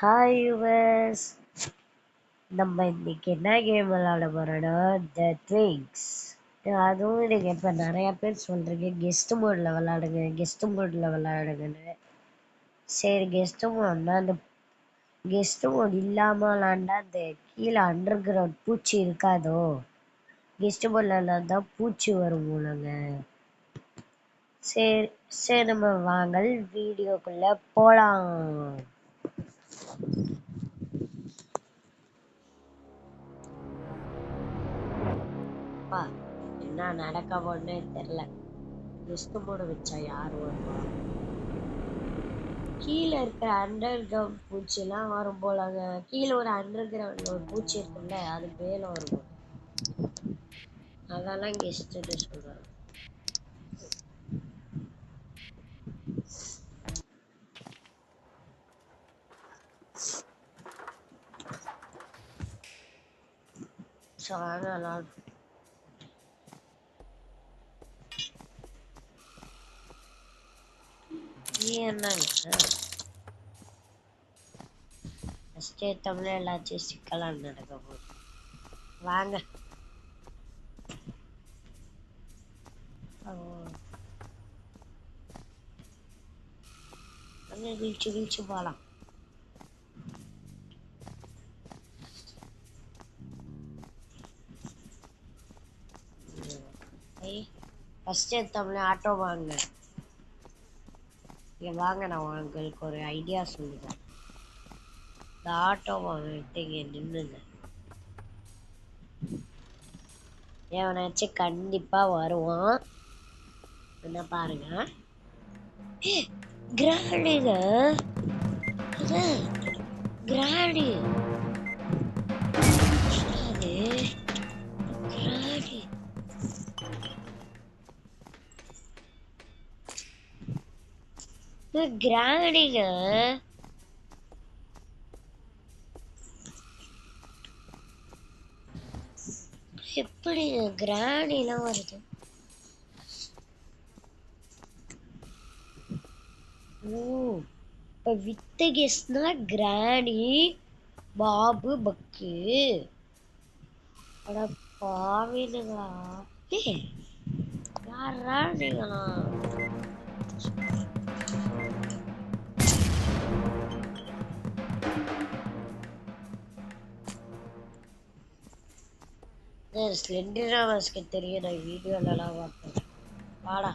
Hi yours, நம்ம இன்னைக்கு என்ன கேம் விளையாட போறோம்னா த ட்விங்ஸ். அதுவும் நீங்க இப்ப நிறைய பேர் சொல்றீங்க கெஸ்ட் மோட்ல விளையாடுங்க, கெஸ்ட் மோட்ல விளையாடுங்கன்னு. சரி, கெஸ்ட் மோட்னா அந்த கெஸ்ட் மோட் இல்லாம விளாண்டா அந்த கீழே அண்டர் கிரவுண்ட் பூச்சி இருக்காதோ. கெஸ்ட் மோட்ல விளாண்டா பூச்சி வரும் போலங்க. சரி சரி, நம்ம வாங்க வீடியோக்குள்ள போலாம். என்ன நடக்க போனே தெரியல. கெஸ்ட் மோடு வச்சா யார் வருவா? கீழே இருக்கிற அண்டர் கிரவுண்ட் பூச்சிலாம் வரும் போலங்க. கீழே ஒரு அண்டர் கிரவுண்ட்ல ஒரு பூச்சி இருக்குல்ல, அது மேல வரும். அதெல்லாம் கெஸ்ட்னு சொல்றாங்க. என்னங்க ஃபஸ்ட்டே தமிழ் எல்லாச்சும் சிக்கலாம் நடக்க போகுது. வாங்க. வீழ்ச்சி வீழ்ச்சி போகலாம். ஃபஸ்ட் தமிழ் ஆட்டோ வாங்க. இங்கே வாங்க, நான் உங்களுக்கு ஒரு ஐடியா சொல்லுவேன். இந்த ஆட்டோ வாங்கிட்டு இங்கே நின்றுங்க. எவனாச்சும் கண்டிப்பா வருவான். என்ன பாருங்க, கிராண்டிங்க, கிராண்டி கிராண்டிங்க. எப்படி கிராண்டிலாம் வருது? இப்ப வித்த கெஸ்ட்னா கிராணி, பாபு, பக்கு. அட பாவினுங்களா, யாரா நீங்களா? ஸ்லெண்டராஸ்க்கு தெரியும், நான் வீடியோலலாம் பார்ப்பேன். வாடா.